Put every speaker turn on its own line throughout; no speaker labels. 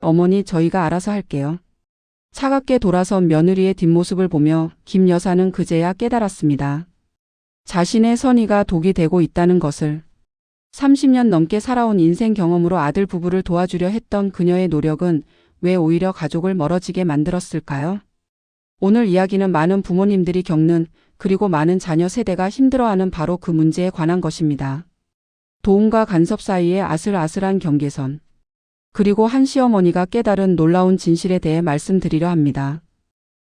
어머니 저희가 알아서 할게요. 차갑게 돌아선 며느리의 뒷모습을 보며 김 여사는 그제야 깨달았습니다. 자신의 선의가 독이 되고 있다는 것을. 30년 넘게 살아온 인생 경험으로 아들 부부를 도와주려 했던 그녀의 노력은 왜 오히려 가족을 멀어지게 만들었을까요? 오늘 이야기는 많은 부모님들이 겪는, 그리고 많은 자녀 세대가 힘들어하는 바로 그 문제에 관한 것입니다. 도움과 간섭 사이의 아슬아슬한 경계선. 그리고 한 시어머니가 깨달은 놀라운 진실에 대해 말씀드리려 합니다.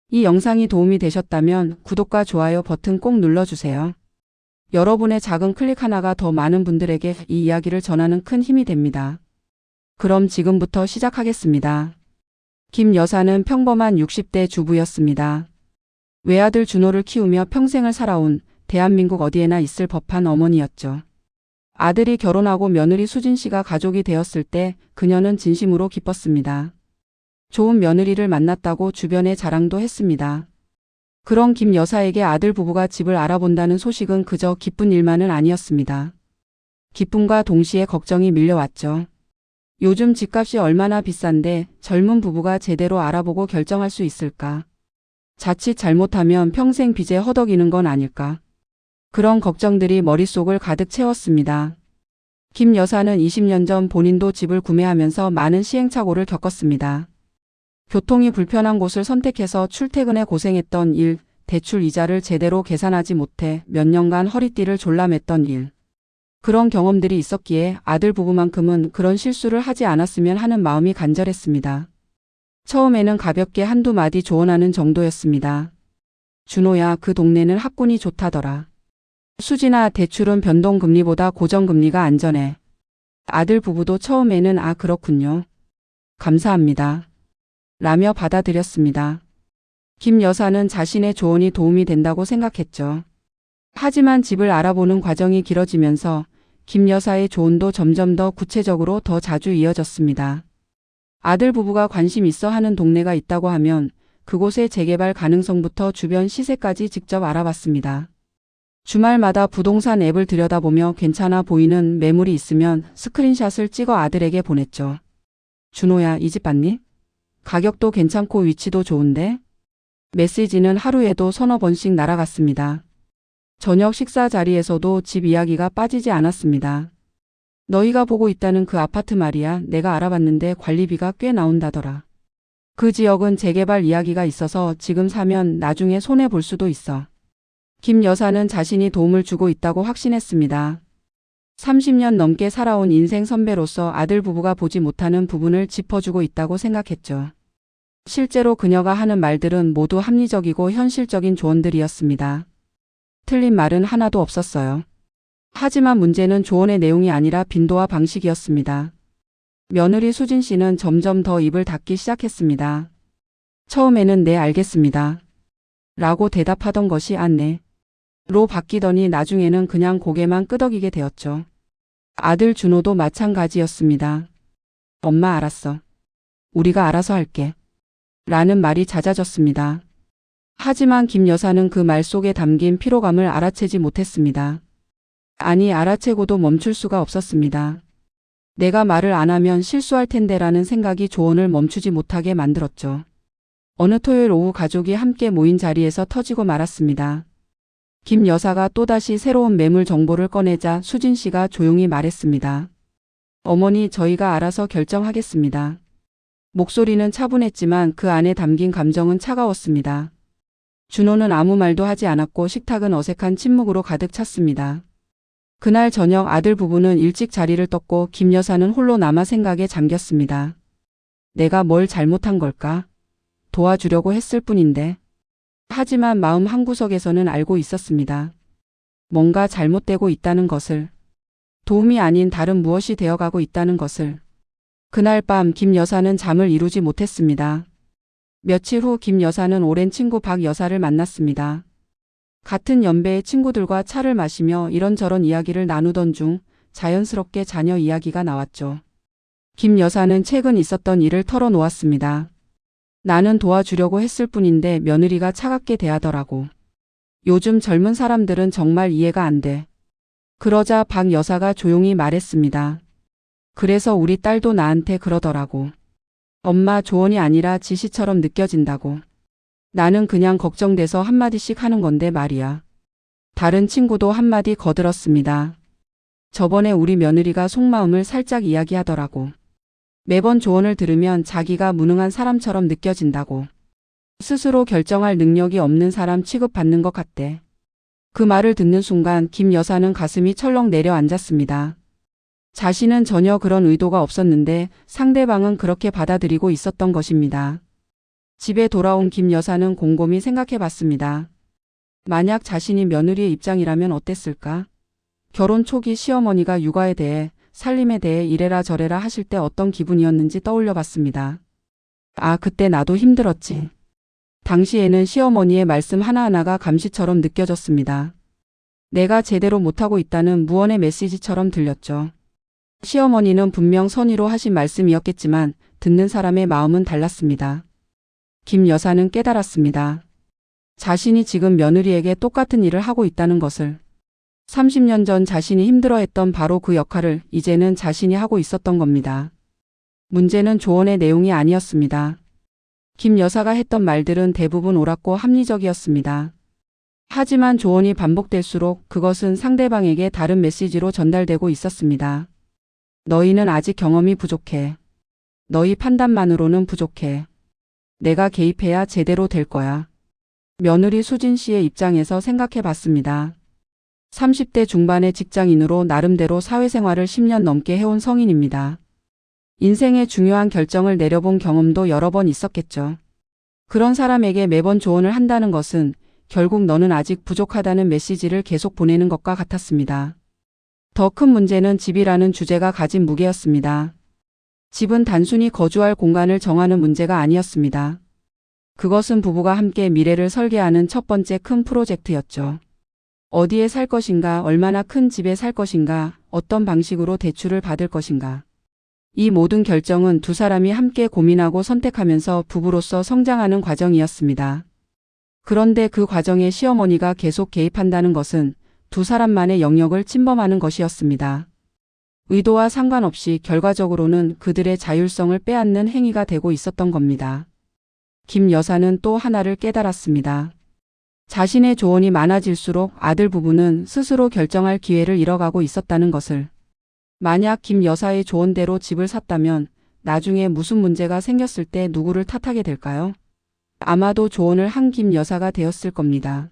이 영상이 도움이 되셨다면 구독과 좋아요 버튼 꼭 눌러주세요. 여러분의 작은 클릭 하나가 더 많은 분들에게 이 이야기를 전하는 큰 힘이 됩니다. 그럼 지금부터 시작하겠습니다. 김 여사는 평범한 60대 주부였습니다. 외아들 준호를 키우며 평생을 살아온 대한민국 어디에나 있을 법한 어머니였죠. 아들이 결혼하고 며느리 수진 씨가 가족이 되었을 때 그녀는 진심으로 기뻤습니다. 좋은 며느리를 만났다고 주변에 자랑도 했습니다. 그런 김 여사에게 아들 부부가 집을 알아본다는 소식은 그저 기쁜 일만은 아니었습니다. 기쁨과 동시에 걱정이 밀려왔죠. 요즘 집값이 얼마나 비싼데 젊은 부부가 제대로 알아보고 결정할 수 있을까? 자칫 잘못하면 평생 빚에 허덕이는 건 아닐까? 그런 걱정들이 머릿속을 가득 채웠습니다. 김 여사는 20년 전 본인도 집을 구매하면서 많은 시행착오를 겪었습니다. 교통이 불편한 곳을 선택해서 출퇴근에 고생했던 일, 대출 이자를 제대로 계산하지 못해 몇 년간 허리띠를 졸라맸던 일. 그런 경험들이 있었기에 아들 부부만큼은 그런 실수를 하지 않았으면 하는 마음이 간절했습니다. 처음에는 가볍게 한두 마디 조언하는 정도였습니다. 준호야, 그 동네는 학군이 좋다더라. 수진아, 대출은 변동금리보다 고정금리가 안전해. 아들 부부도 처음에는 아 그렇군요. 감사합니다. 라며 받아들였습니다. 김 여사는 자신의 조언이 도움이 된다고 생각했죠. 하지만 집을 알아보는 과정이 길어지면서 김 여사의 조언도 점점 더 구체적으로 더 자주 이어졌습니다. 아들 부부가 관심 있어 하는 동네가 있다고 하면 그곳의 재개발 가능성부터 주변 시세까지 직접 알아봤습니다. 주말마다 부동산 앱을 들여다보며 괜찮아 보이는 매물이 있으면 스크린샷을 찍어 아들에게 보냈죠. 준호야, 이 집 봤니? 가격도 괜찮고 위치도 좋은데? 메시지는 하루에도 서너 번씩 날아갔습니다. 저녁 식사 자리에서도 집 이야기가 빠지지 않았습니다. 너희가 보고 있다는 그 아파트 말이야. 내가 알아봤는데 관리비가 꽤 나온다더라. 그 지역은 재개발 이야기가 있어서 지금 사면 나중에 손해볼 수도 있어. 김 여사는 자신이 도움을 주고 있다고 확신했습니다. 30년 넘게 살아온 인생 선배로서 아들 부부가 보지 못하는 부분을 짚어주고 있다고 생각했죠. 실제로 그녀가 하는 말들은 모두 합리적이고 현실적인 조언들이었습니다. 틀린 말은 하나도 없었어요. 하지만 문제는 조언의 내용이 아니라 빈도와 방식이었습니다. 며느리 수진 씨는 점점 더 입을 닫기 시작했습니다. 처음에는 네 알겠습니다. 라고 대답하던 것이 네. 로 바뀌더니 나중에는 그냥 고개만 끄덕이게 되었죠. 아들 준호도 마찬가지였습니다. 엄마 알았어. 우리가 알아서 할게. 라는 말이 잦아졌습니다. 하지만 김 여사는 그 말 속에 담긴 피로감을 알아채지 못했습니다. 아니 알아채고도 멈출 수가 없었습니다. 내가 말을 안 하면 실수할 텐데라는 생각이 조언을 멈추지 못하게 만들었죠. 어느 토요일 오후 가족이 함께 모인 자리에서 터지고 말았습니다. 김 여사가 또다시 새로운 매물 정보를 꺼내자 수진 씨가 조용히 말했습니다. 어머니 저희가 알아서 결정하겠습니다. 목소리는 차분했지만 그 안에 담긴 감정은 차가웠습니다. 준호는 아무 말도 하지 않았고 식탁은 어색한 침묵으로 가득 찼습니다. 그날 저녁 아들 부부는 일찍 자리를 떴고 김 여사는 홀로 남아 생각에 잠겼습니다. 내가 뭘 잘못한 걸까? 도와주려고 했을 뿐인데. 하지만 마음 한구석에서는 알고 있었습니다. 뭔가 잘못되고 있다는 것을. 도움이 아닌 다른 무엇이 되어가고 있다는 것을. 그날 밤 김 여사는 잠을 이루지 못했습니다. 며칠 후 김 여사는 오랜 친구 박 여사를 만났습니다. 같은 연배의 친구들과 차를 마시며 이런저런 이야기를 나누던 중 자연스럽게 자녀 이야기가 나왔죠. 김 여사는 최근 있었던 일을 털어놓았습니다. 나는 도와주려고 했을 뿐인데 며느리가 차갑게 대하더라고. 요즘 젊은 사람들은 정말 이해가 안 돼. 그러자 박 여사가 조용히 말했습니다. 그래서 우리 딸도 나한테 그러더라고. 엄마 조언이 아니라 지시처럼 느껴진다고. 나는 그냥 걱정돼서 한마디씩 하는 건데 말이야. 다른 친구도 한마디 거들었습니다. 저번에 우리 며느리가 속마음을 살짝 이야기하더라고. 매번 조언을 들으면 자기가 무능한 사람처럼 느껴진다고. 스스로 결정할 능력이 없는 사람 취급받는 것 같대. 그 말을 듣는 순간 김 여사는 가슴이 철렁 내려앉았습니다. 자신은 전혀 그런 의도가 없었는데 상대방은 그렇게 받아들이고 있었던 것입니다. 집에 돌아온 김 여사는 곰곰이 생각해 봤습니다. 만약 자신이 며느리의 입장이라면 어땠을까? 결혼 초기 시어머니가 육아에 대해, 살림에 대해 이래라 저래라 하실 때 어떤 기분이었는지 떠올려 봤습니다. 아, 그때 나도 힘들었지. 당시에는 시어머니의 말씀 하나하나가 감시처럼 느껴졌습니다. 내가 제대로 못하고 있다는 무언의 메시지처럼 들렸죠. 시어머니는 분명 선의로 하신 말씀이었겠지만 듣는 사람의 마음은 달랐습니다. 김 여사는 깨달았습니다. 자신이 지금 며느리에게 똑같은 일을 하고 있다는 것을. 30년 전 자신이 힘들어했던 바로 그 역할을 이제는 자신이 하고 있었던 겁니다. 문제는 조언의 내용이 아니었습니다. 김 여사가 했던 말들은 대부분 옳았고 합리적이었습니다. 하지만 조언이 반복될수록 그것은 상대방에게 다른 메시지로 전달되고 있었습니다. 너희는 아직 경험이 부족해. 너희 판단만으로는 부족해. 내가 개입해야 제대로 될 거야. 며느리 수진 씨의 입장에서 생각해 봤습니다. 30대 중반의 직장인으로 나름대로 사회생활을 10년 넘게 해온 성인입니다. 인생의 중요한 결정을 내려본 경험도 여러 번 있었겠죠. 그런 사람에게 매번 조언을 한다는 것은 결국 너는 아직 부족하다는 메시지를 계속 보내는 것과 같았습니다. 더 큰 문제는 집이라는 주제가 가진 무게였습니다. 집은 단순히 거주할 공간을 정하는 문제가 아니었습니다. 그것은 부부가 함께 미래를 설계하는 첫 번째 큰 프로젝트였죠. 어디에 살 것인가, 얼마나 큰 집에 살 것인가, 어떤 방식으로 대출을 받을 것인가. 이 모든 결정은 두 사람이 함께 고민하고 선택하면서 부부로서 성장하는 과정이었습니다. 그런데 그 과정에 시어머니가 계속 개입한다는 것은 두 사람만의 영역을 침범하는 것이었습니다. 의도와 상관없이 결과적으로는 그들의 자율성을 빼앗는 행위가 되고 있었던 겁니다. 김 여사는 또 하나를 깨달았습니다. 자신의 조언이 많아질수록 아들 부부는 스스로 결정할 기회를 잃어가고 있었다는 것을. 만약 김 여사의 조언대로 집을 샀다면 나중에 무슨 문제가 생겼을 때 누구를 탓하게 될까요? 아마도 조언을 한 김 여사가 되었을 겁니다.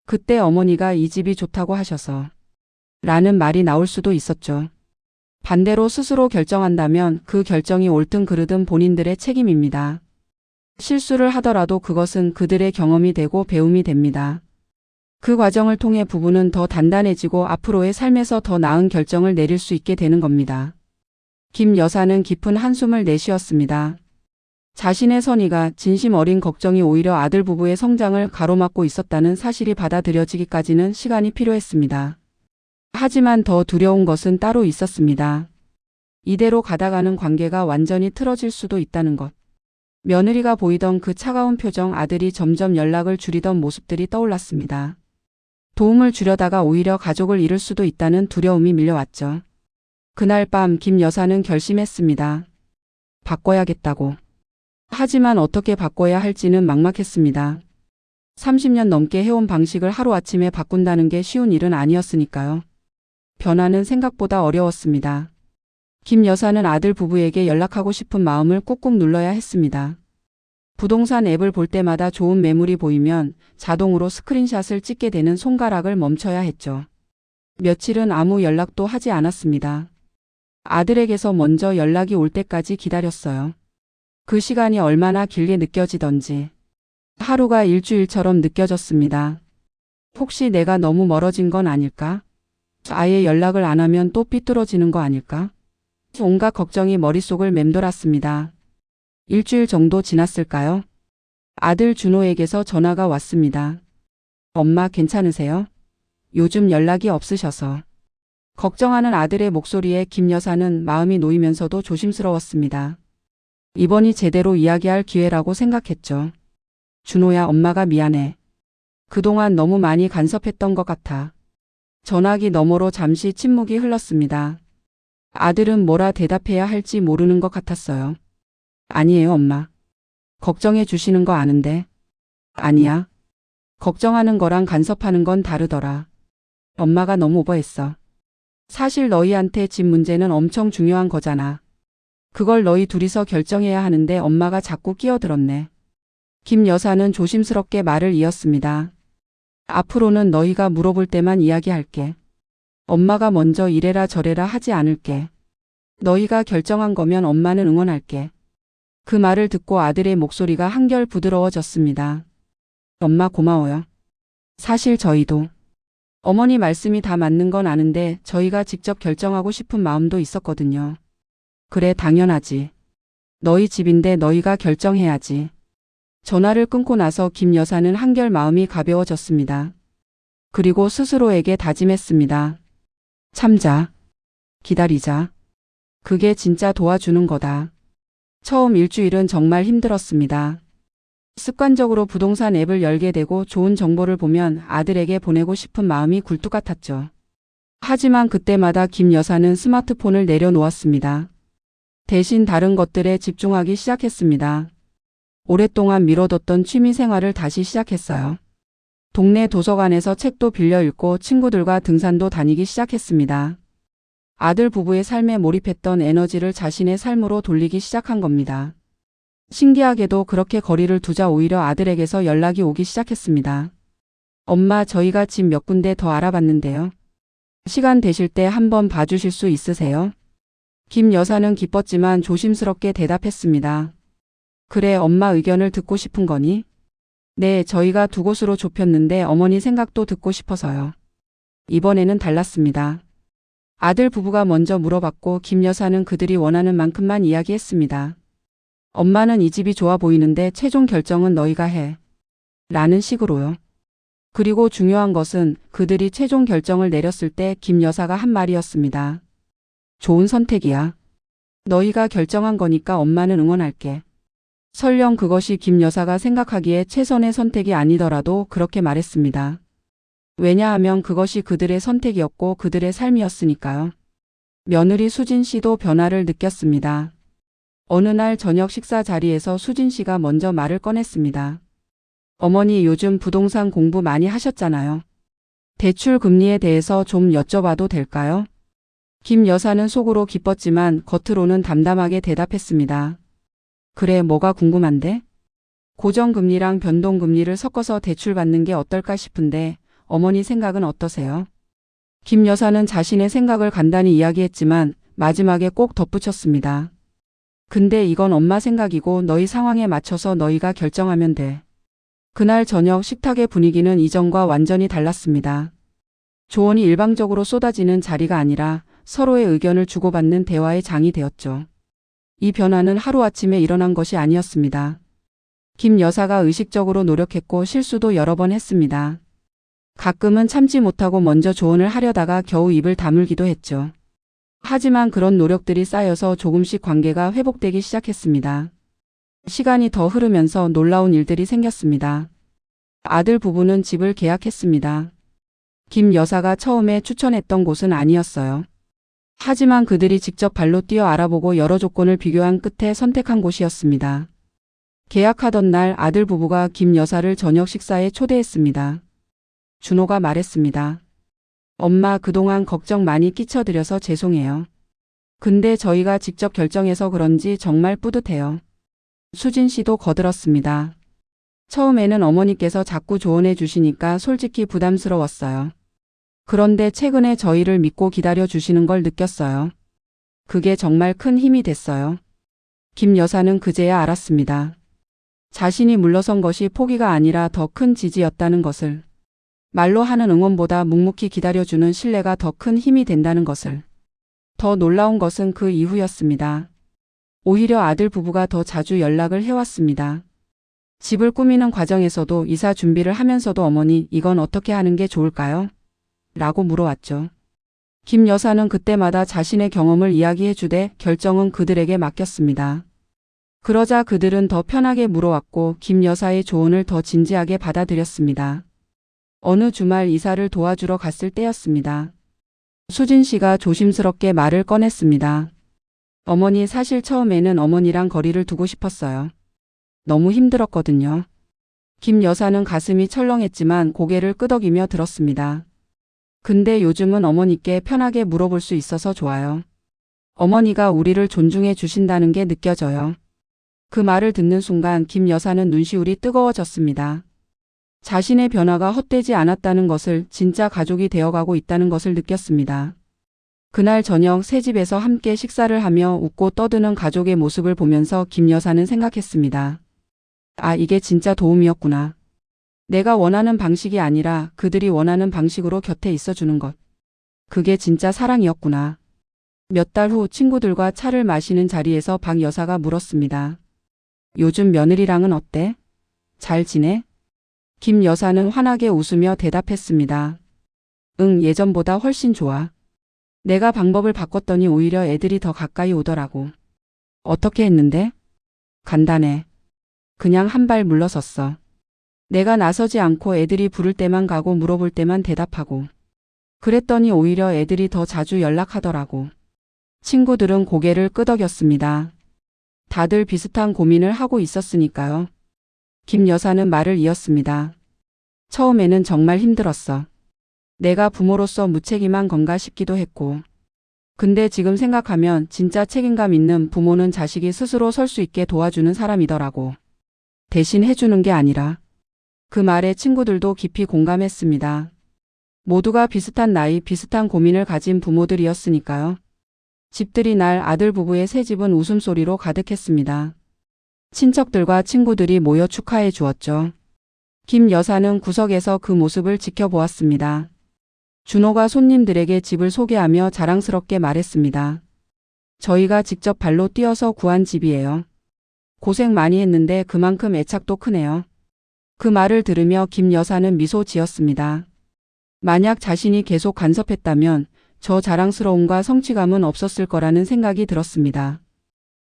그때 어머니가 이 집이 좋다고 하셔서 라는 말이 나올 수도 있었죠. 반대로 스스로 결정한다면 그 결정이 옳든 그르든 본인들의 책임입니다. 실수를 하더라도 그것은 그들의 경험이 되고 배움이 됩니다. 그 과정을 통해 부부는 더 단단해지고 앞으로의 삶에서 더 나은 결정을 내릴 수 있게 되는 겁니다. 김 여사는 깊은 한숨을 내쉬었습니다. 자신의 선의가 진심 어린 걱정이 오히려 아들 부부의 성장을 가로막고 있었다는 사실이 받아들여지기까지는 시간이 필요했습니다. 하지만 더 두려운 것은 따로 있었습니다. 이대로 가다가는 관계가 완전히 틀어질 수도 있다는 것. 며느리가 보이던 그 차가운 표정, 아들이 점점 연락을 줄이던 모습들이 떠올랐습니다. 도움을 주려다가 오히려 가족을 잃을 수도 있다는 두려움이 밀려왔죠. 그날 밤 김 여사는 결심했습니다. 바꿔야겠다고. 하지만 어떻게 바꿔야 할지는 막막했습니다. 30년 넘게 해온 방식을 하루아침에 바꾼다는 게 쉬운 일은 아니었으니까요. 변화는 생각보다 어려웠습니다. 김 여사는 아들 부부에게 연락하고 싶은 마음을 꾹꾹 눌러야 했습니다. 부동산 앱을 볼 때마다 좋은 매물이 보이면 자동으로 스크린샷을 찍게 되는 손가락을 멈춰야 했죠. 며칠은 아무 연락도 하지 않았습니다. 아들에게서 먼저 연락이 올 때까지 기다렸어요. 그 시간이 얼마나 길게 느껴지던지. 하루가 일주일처럼 느껴졌습니다. 혹시 내가 너무 멀어진 건 아닐까? 아예 연락을 안 하면 또 삐뚤어지는 거 아닐까? 온갖 걱정이 머릿속을 맴돌았습니다. 일주일 정도 지났을까요? 아들 준호에게서 전화가 왔습니다. 엄마 괜찮으세요? 요즘 연락이 없으셔서. 걱정하는 아들의 목소리에 김 여사는 마음이 놓이면서도 조심스러웠습니다. 이번이 제대로 이야기할 기회라고 생각했죠. 준호야, 엄마가 미안해. 그동안 너무 많이 간섭했던 것 같아. 전화기 너머로 잠시 침묵이 흘렀습니다. 아들은 뭐라 대답해야 할지 모르는 것 같았어요. 아니에요, 엄마. 걱정해 주시는 거 아는데. 아니야. 걱정하는 거랑 간섭하는 건 다르더라. 엄마가 너무 오버했어. 사실 너희한테 집 문제는 엄청 중요한 거잖아. 그걸 너희 둘이서 결정해야 하는데 엄마가 자꾸 끼어들었네. 김 여사는 조심스럽게 말을 이었습니다. 앞으로는 너희가 물어볼 때만 이야기할게. 엄마가 먼저 이래라 저래라 하지 않을게. 너희가 결정한 거면 엄마는 응원할게. 그 말을 듣고 아들의 목소리가 한결 부드러워졌습니다. 엄마 고마워요. 사실 저희도 어머니 말씀이 다 맞는 건 아는데 저희가 직접 결정하고 싶은 마음도 있었거든요. 그래 당연하지. 너희 집인데 너희가 결정해야지. 전화를 끊고 나서 김 여사는 한결 마음이 가벼워졌습니다. 그리고 스스로에게 다짐했습니다. 참자. 기다리자. 그게 진짜 도와주는 거다. 처음 일주일은 정말 힘들었습니다. 습관적으로 부동산 앱을 열게 되고 좋은 정보를 보면 아들에게 보내고 싶은 마음이 굴뚝 같았죠. 하지만 그때마다 김 여사는 스마트폰을 내려놓았습니다. 대신 다른 것들에 집중하기 시작했습니다. 오랫동안 미뤄뒀던 취미 생활을 다시 시작했어요. 동네 도서관에서 책도 빌려 읽고 친구들과 등산도 다니기 시작했습니다. 아들 부부의 삶에 몰입했던 에너지를 자신의 삶으로 돌리기 시작한 겁니다. 신기하게도 그렇게 거리를 두자 오히려 아들에게서 연락이 오기 시작했습니다. 엄마, 저희가 집 몇 군데 더 알아봤는데요. 시간 되실 때 한번 봐주실 수 있으세요? 김 여사는 기뻤지만 조심스럽게 대답했습니다. 그래, 엄마 의견을 듣고 싶은 거니? 네, 저희가 두 곳으로 좁혔는데 어머니 생각도 듣고 싶어서요. 이번에는 달랐습니다. 아들 부부가 먼저 물어봤고 김 여사는 그들이 원하는 만큼만 이야기했습니다. 엄마는 이 집이 좋아 보이는데 최종 결정은 너희가 해. 라는 식으로요. 그리고 중요한 것은 그들이 최종 결정을 내렸을 때 김 여사가 한 말이었습니다. 좋은 선택이야. 너희가 결정한 거니까 엄마는 응원할게. 설령 그것이 김 여사가 생각하기에 최선의 선택이 아니더라도 그렇게 말했습니다. 왜냐하면 그것이 그들의 선택이었고 그들의 삶이었으니까요. 며느리 수진 씨도 변화를 느꼈습니다. 어느 날 저녁 식사 자리에서 수진 씨가 먼저 말을 꺼냈습니다. 어머니, 요즘 부동산 공부 많이 하셨잖아요. 대출 금리에 대해서 좀 여쭤봐도 될까요? 김 여사는 속으로 기뻤지만 겉으로는 담담하게 대답했습니다. 그래, 뭐가 궁금한데? 고정금리랑 변동금리를 섞어서 대출받는 게 어떨까 싶은데 어머니 생각은 어떠세요? 김 여사는 자신의 생각을 간단히 이야기했지만 마지막에 꼭 덧붙였습니다. 근데 이건 엄마 생각이고 너희 상황에 맞춰서 너희가 결정하면 돼. 그날 저녁 식탁의 분위기는 이전과 완전히 달랐습니다. 조언이 일방적으로 쏟아지는 자리가 아니라 서로의 의견을 주고받는 대화의 장이 되었죠. 이 변화는 하루아침에 일어난 것이 아니었습니다. 김 여사가 의식적으로 노력했고 실수도 여러 번 했습니다. 가끔은 참지 못하고 먼저 조언을 하려다가 겨우 입을 다물기도 했죠. 하지만 그런 노력들이 쌓여서 조금씩 관계가 회복되기 시작했습니다. 시간이 더 흐르면서 놀라운 일들이 생겼습니다. 아들 부부는 집을 계약했습니다. 김 여사가 처음에 추천했던 곳은 아니었어요. 하지만 그들이 직접 발로 뛰어 알아보고 여러 조건을 비교한 끝에 선택한 곳이었습니다. 계약하던 날 아들 부부가 김 여사를 저녁 식사에 초대했습니다. 준호가 말했습니다. 엄마, 그동안 걱정 많이 끼쳐드려서 죄송해요. 근데 저희가 직접 결정해서 그런지 정말 뿌듯해요. 수진 씨도 거들었습니다. 처음에는 어머니께서 자꾸 조언해 주시니까 솔직히 부담스러웠어요. 그런데 최근에 저희를 믿고 기다려 주시는 걸 느꼈어요. 그게 정말 큰 힘이 됐어요. 김 여사는 그제야 알았습니다. 자신이 물러선 것이 포기가 아니라 더 큰 지지였다는 것을. 말로 하는 응원보다 묵묵히 기다려주는 신뢰가 더 큰 힘이 된다는 것을. 더 놀라운 것은 그 이후였습니다. 오히려 아들 부부가 더 자주 연락을 해왔습니다. 집을 꾸미는 과정에서도 이사 준비를 하면서도 어머니, 이건 어떻게 하는 게 좋을까요? 라고 물어왔죠. 김 여사는 그때마다 자신의 경험을 이야기해 주되 결정은 그들에게 맡겼습니다. 그러자 그들은 더 편하게 물어왔고 김 여사의 조언을 더 진지하게 받아들였습니다. 어느 주말 이사를 도와주러 갔을 때였습니다. 수진 씨가 조심스럽게 말을 꺼냈습니다. 어머니 사실 처음에는 어머니랑 거리를 두고 싶었어요. 너무 힘들었거든요. 김 여사는 가슴이 철렁했지만 고개를 끄덕이며 들었습니다. 근데 요즘은 어머니께 편하게 물어볼 수 있어서 좋아요. 어머니가 우리를 존중해 주신다는 게 느껴져요. 그 말을 듣는 순간 김 여사는 눈시울이 뜨거워졌습니다. 자신의 변화가 헛되지 않았다는 것을, 진짜 가족이 되어가고 있다는 것을 느꼈습니다. 그날 저녁 새 집에서 함께 식사를 하며 웃고 떠드는 가족의 모습을 보면서 김 여사는 생각했습니다. 아, 이게 진짜 도움이었구나. 내가 원하는 방식이 아니라 그들이 원하는 방식으로 곁에 있어주는 것. 그게 진짜 사랑이었구나. 몇 달 후 친구들과 차를 마시는 자리에서 박 여사가 물었습니다. 요즘 며느리랑은 어때? 잘 지내? 김 여사는 환하게 웃으며 대답했습니다. 응, 예전보다 훨씬 좋아. 내가 방법을 바꿨더니 오히려 애들이 더 가까이 오더라고. 어떻게 했는데? 간단해. 그냥 한 발 물러섰어. 내가 나서지 않고 애들이 부를 때만 가고 물어볼 때만 대답하고. 그랬더니 오히려 애들이 더 자주 연락하더라고. 친구들은 고개를 끄덕였습니다. 다들 비슷한 고민을 하고 있었으니까요. 김 여사는 말을 이었습니다. 처음에는 정말 힘들었어. 내가 부모로서 무책임한 건가 싶기도 했고. 근데 지금 생각하면 진짜 책임감 있는 부모는 자식이 스스로 설 수 있게 도와주는 사람이더라고. 대신 해주는 게 아니라. 그 말에 친구들도 깊이 공감했습니다. 모두가 비슷한 나이, 비슷한 고민을 가진 부모들이었으니까요. 집들이 날 아들 부부의 새 집은 웃음소리로 가득했습니다. 친척들과 친구들이 모여 축하해 주었죠. 김 여사는 구석에서 그 모습을 지켜보았습니다. 준호가 손님들에게 집을 소개하며 자랑스럽게 말했습니다. 저희가 직접 발로 뛰어서 구한 집이에요. 고생 많이 했는데 그만큼 애착도 크네요. 그 말을 들으며 김 여사는 미소 지었습니다. 만약 자신이 계속 간섭했다면 저 자랑스러움과 성취감은 없었을 거라는 생각이 들었습니다.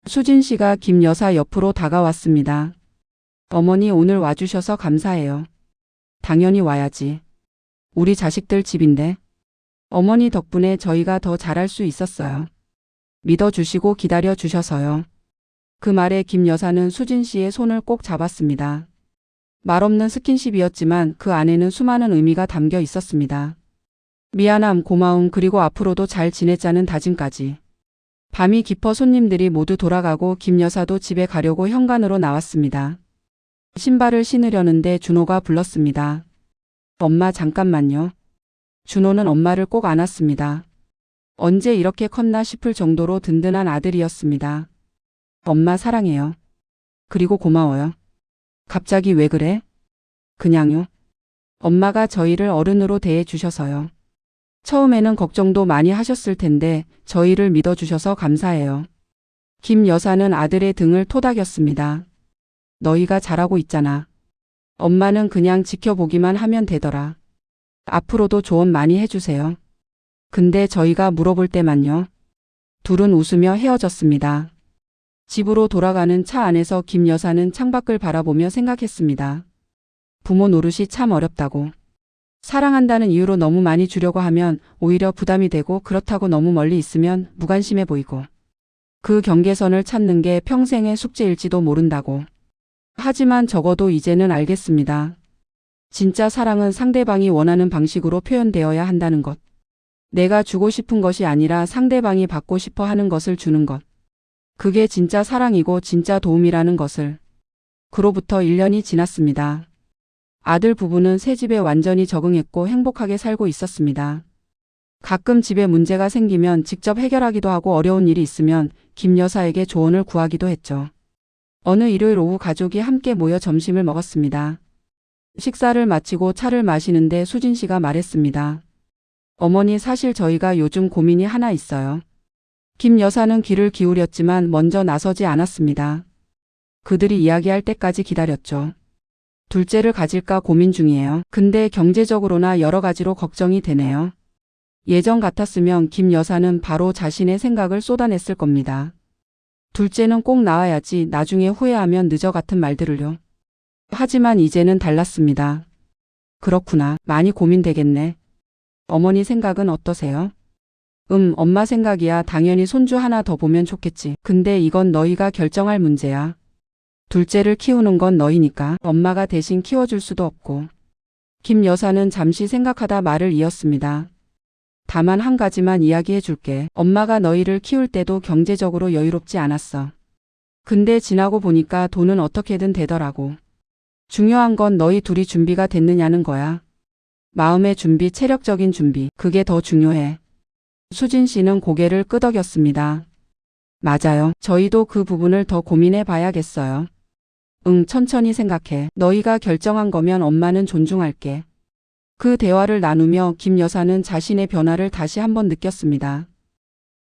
수진 씨가 김 여사 옆으로 다가왔습니다. 어머니 오늘 와주셔서 감사해요. 당연히 와야지. 우리 자식들 집인데. 어머니 덕분에 저희가 더 잘할 수 있었어요. 믿어주시고 기다려주셔서요. 그 말에 김 여사는 수진 씨의 손을 꼭 잡았습니다. 말없는 스킨십이었지만 그 안에는 수많은 의미가 담겨 있었습니다. 미안함, 고마움, 그리고 앞으로도 잘 지내자는 다짐까지. 밤이 깊어 손님들이 모두 돌아가고 김 여사도 집에 가려고 현관으로 나왔습니다. 신발을 신으려는데 준호가 불렀습니다. 엄마 잠깐만요. 준호는 엄마를 꼭 안았습니다. 언제 이렇게 컸나 싶을 정도로 든든한 아들이었습니다. 엄마 사랑해요. 그리고 고마워요. 갑자기 왜 그래? 그냥요. 엄마가 저희를 어른으로 대해 주셔서요. 처음에는 걱정도 많이 하셨을 텐데 저희를 믿어주셔서 감사해요. 김 여사는 아들의 등을 토닥였습니다. 너희가 잘하고 있잖아. 엄마는 그냥 지켜보기만 하면 되더라. 앞으로도 조언 많이 해주세요. 근데 저희가 물어볼 때만요. 둘은 웃으며 헤어졌습니다. 집으로 돌아가는 차 안에서 김 여사는 창밖을 바라보며 생각했습니다. 부모 노릇이 참 어렵다고. 사랑한다는 이유로 너무 많이 주려고 하면 오히려 부담이 되고 그렇다고 너무 멀리 있으면 무관심해 보이고. 그 경계선을 찾는 게 평생의 숙제일지도 모른다고. 하지만 적어도 이제는 알겠습니다. 진짜 사랑은 상대방이 원하는 방식으로 표현되어야 한다는 것. 내가 주고 싶은 것이 아니라 상대방이 받고 싶어 하는 것을 주는 것. 그게 진짜 사랑이고 진짜 도움이라는 것을. 그로부터 1년이 지났습니다. 아들 부부는 새 집에 완전히 적응했고 행복하게 살고 있었습니다. 가끔 집에 문제가 생기면 직접 해결하기도 하고 어려운 일이 있으면 김 여사에게 조언을 구하기도 했죠. 어느 일요일 오후 가족이 함께 모여 점심을 먹었습니다. 식사를 마치고 차를 마시는데 수진 씨가 말했습니다. 어머니 사실 저희가 요즘 고민이 하나 있어요. 김 여사는 귀를 기울였지만 먼저 나서지 않았습니다. 그들이 이야기할 때까지 기다렸죠. 둘째를 가질까 고민 중이에요. 근데 경제적으로나 여러 가지로 걱정이 되네요. 예전 같았으면 김 여사는 바로 자신의 생각을 쏟아냈을 겁니다. 둘째는 꼭 낳아야지, 나중에 후회하면 늦어 같은 말들을요. 하지만 이제는 달랐습니다. 그렇구나. 많이 고민되겠네. 어머니 생각은 어떠세요? 엄마 생각이야. 당연히 손주 하나 더 보면 좋겠지. 근데 이건 너희가 결정할 문제야. 둘째를 키우는 건 너희니까 엄마가 대신 키워줄 수도 없고. 김 여사는 잠시 생각하다 말을 이었습니다. 다만 한 가지만 이야기해 줄게. 엄마가 너희를 키울 때도 경제적으로 여유롭지 않았어. 근데 지나고 보니까 돈은 어떻게든 되더라고. 중요한 건 너희 둘이 준비가 됐느냐는 거야. 마음의 준비, 체력적인 준비, 그게 더 중요해. 수진 씨는 고개를 끄덕였습니다. 맞아요. 저희도 그 부분을 더 고민해 봐야겠어요. 천천히 생각해. 너희가 결정한 거면 엄마는 존중할게. 그 대화를 나누며 김 여사는 자신의 변화를 다시 한번 느꼈습니다.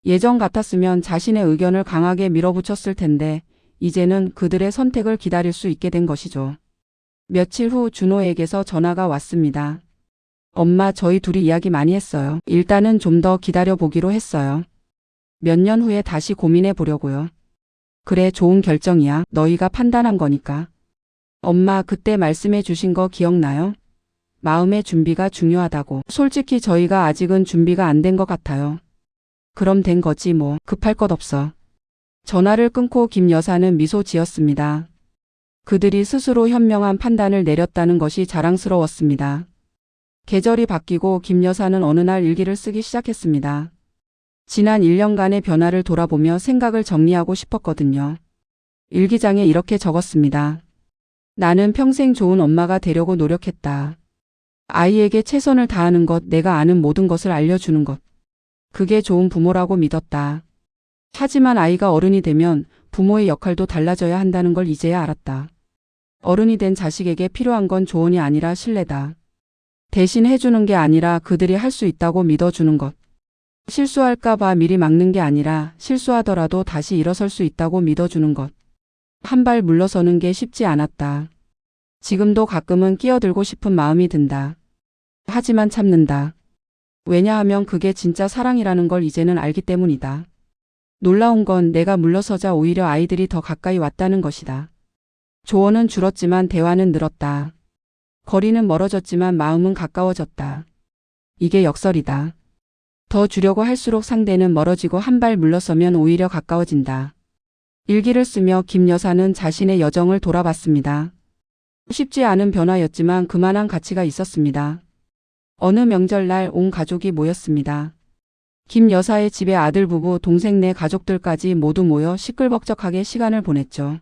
예전 같았으면 자신의 의견을 강하게 밀어붙였을 텐데 이제는 그들의 선택을 기다릴 수 있게 된 것이죠. 며칠 후 준호에게서 전화가 왔습니다. 엄마, 저희 둘이 이야기 많이 했어요. 일단은 좀 더 기다려 보기로 했어요. 몇 년 후에 다시 고민해 보려고요. 그래, 좋은 결정이야. 너희가 판단한 거니까. 엄마, 그때 말씀해 주신 거 기억나요? 마음의 준비가 중요하다고. 솔직히 저희가 아직은 준비가 안 된 것 같아요. 그럼 된 거지 뭐. 급할 것 없어. 전화를 끊고 김 여사는 미소 지었습니다. 그들이 스스로 현명한 판단을 내렸다는 것이 자랑스러웠습니다. 계절이 바뀌고 김 여사는 어느 날 일기를 쓰기 시작했습니다. 지난 1년간의 변화를 돌아보며 생각을 정리하고 싶었거든요. 일기장에 이렇게 적었습니다. 나는 평생 좋은 엄마가 되려고 노력했다. 아이에게 최선을 다하는 것, 내가 아는 모든 것을 알려주는 것. 그게 좋은 부모라고 믿었다. 하지만 아이가 어른이 되면 부모의 역할도 달라져야 한다는 걸 이제야 알았다. 어른이 된 자식에게 필요한 건 조언이 아니라 신뢰다. 대신 해주는 게 아니라 그들이 할 수 있다고 믿어주는 것. 실수할까봐 미리 막는 게 아니라 실수하더라도 다시 일어설 수 있다고 믿어주는 것. 한 발 물러서는 게 쉽지 않았다. 지금도 가끔은 끼어들고 싶은 마음이 든다. 하지만 참는다. 왜냐하면 그게 진짜 사랑이라는 걸 이제는 알기 때문이다. 놀라운 건 내가 물러서자 오히려 아이들이 더 가까이 왔다는 것이다. 조언은 줄었지만 대화는 늘었다. 거리는 멀어졌지만 마음은 가까워졌다. 이게 역설이다. 더 주려고 할수록 상대는 멀어지고 한 발 물러서면 오히려 가까워진다. 일기를 쓰며 김 여사는 자신의 여정을 돌아봤습니다. 쉽지 않은 변화였지만 그만한 가치가 있었습니다. 어느 명절날 온 가족이 모였습니다. 김 여사의 집에 아들 부부, 동생네 가족들까지 모두 모여 시끌벅적하게 시간을 보냈죠.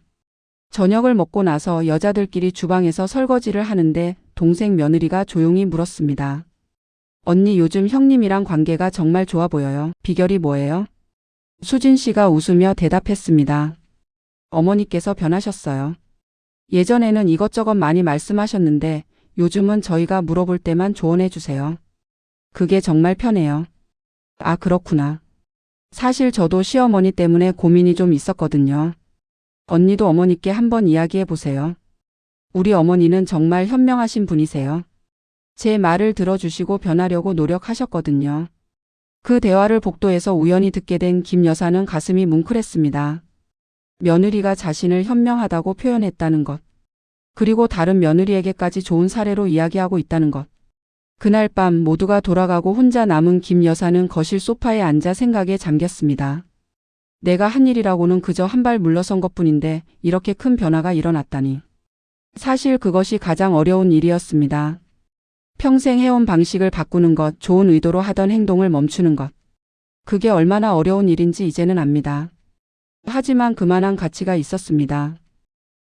저녁을 먹고 나서 여자들끼리 주방에서 설거지를 하는데 동생 며느리가 조용히 물었습니다. 언니, 요즘 형님이랑 관계가 정말 좋아 보여요. 비결이 뭐예요? 수진 씨가 웃으며 대답했습니다. 어머니께서 변하셨어요. 예전에는 이것저것 많이 말씀하셨는데 요즘은 저희가 물어볼 때만 조언해 주세요. 그게 정말 편해요. 아, 그렇구나. 사실 저도 시어머니 때문에 고민이 좀 있었거든요. 언니도 어머니께 한번 이야기해 보세요. 우리 어머니는 정말 현명하신 분이세요. 제 말을 들어주시고 변하려고 노력하셨거든요. 그 대화를 복도에서 우연히 듣게 된 김 여사는 가슴이 뭉클했습니다. 며느리가 자신을 현명하다고 표현했다는 것. 그리고 다른 며느리에게까지 좋은 사례로 이야기하고 있다는 것. 그날 밤 모두가 돌아가고 혼자 남은 김 여사는 거실 소파에 앉아 생각에 잠겼습니다. 내가 한 일이라고는 그저 한 발 물러선 것뿐인데 이렇게 큰 변화가 일어났다니. 사실 그것이 가장 어려운 일이었습니다. 평생 해온 방식을 바꾸는 것, 좋은 의도로 하던 행동을 멈추는 것. 그게 얼마나 어려운 일인지 이제는 압니다. 하지만 그만한 가치가 있었습니다.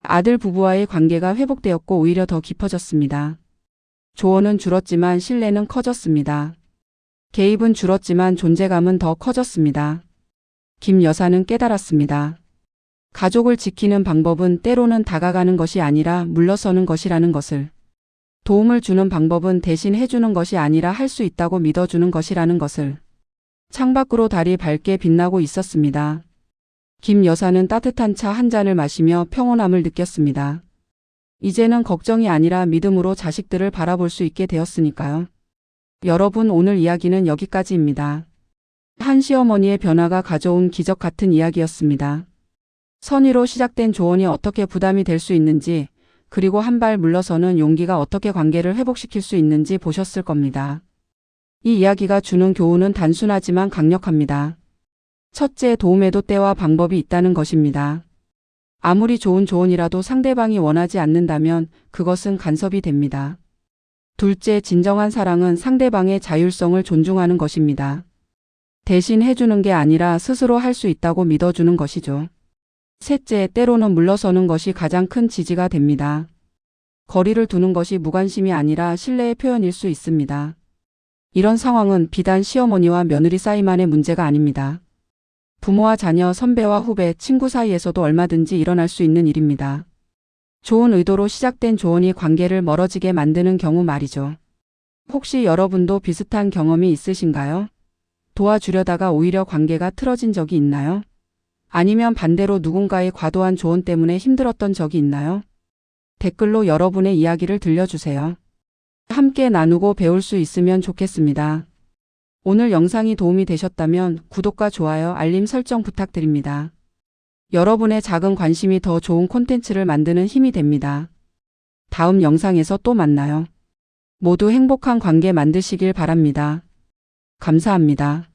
아들 부부와의 관계가 회복되었고 오히려 더 깊어졌습니다. 조언은 줄었지만 신뢰는 커졌습니다. 개입은 줄었지만 존재감은 더 커졌습니다. 김 여사는 깨달았습니다. 가족을 지키는 방법은 때로는 다가가는 것이 아니라 물러서는 것이라는 것을. 도움을 주는 방법은 대신 해주는 것이 아니라 할 수 있다고 믿어주는 것이라는 것을. 창밖으로 달이 밝게 빛나고 있었습니다. 김 여사는 따뜻한 차 한 잔을 마시며 평온함을 느꼈습니다. 이제는 걱정이 아니라 믿음으로 자식들을 바라볼 수 있게 되었으니까요. 여러분, 오늘 이야기는 여기까지입니다. 한 시어머니의 변화가 가져온 기적 같은 이야기였습니다. 선의로 시작된 조언이 어떻게 부담이 될 수 있는지, 그리고 한 발 물러서는 용기가 어떻게 관계를 회복시킬 수 있는지 보셨을 겁니다. 이 이야기가 주는 교훈은 단순하지만 강력합니다. 첫째, 도움에도 때와 방법이 있다는 것입니다. 아무리 좋은 조언이라도 상대방이 원하지 않는다면 그것은 간섭이 됩니다. 둘째, 진정한 사랑은 상대방의 자율성을 존중하는 것입니다. 대신 해주는 게 아니라 스스로 할 수 있다고 믿어주는 것이죠. 셋째, 때로는 물러서는 것이 가장 큰 지지가 됩니다. 거리를 두는 것이 무관심이 아니라 신뢰의 표현일 수 있습니다. 이런 상황은 비단 시어머니와 며느리 사이만의 문제가 아닙니다. 부모와 자녀, 선배와 후배, 친구 사이에서도 얼마든지 일어날 수 있는 일입니다. 좋은 의도로 시작된 조언이 관계를 멀어지게 만드는 경우 말이죠. 혹시 여러분도 비슷한 경험이 있으신가요? 도와주려다가 오히려 관계가 틀어진 적이 있나요? 아니면 반대로 누군가의 과도한 조언 때문에 힘들었던 적이 있나요? 댓글로 여러분의 이야기를 들려주세요. 함께 나누고 배울 수 있으면 좋겠습니다. 오늘 영상이 도움이 되셨다면 구독과 좋아요, 알림 설정 부탁드립니다. 여러분의 작은 관심이 더 좋은 콘텐츠를 만드는 힘이 됩니다. 다음 영상에서 또 만나요. 모두 행복한 관계 만드시길 바랍니다. 감사합니다.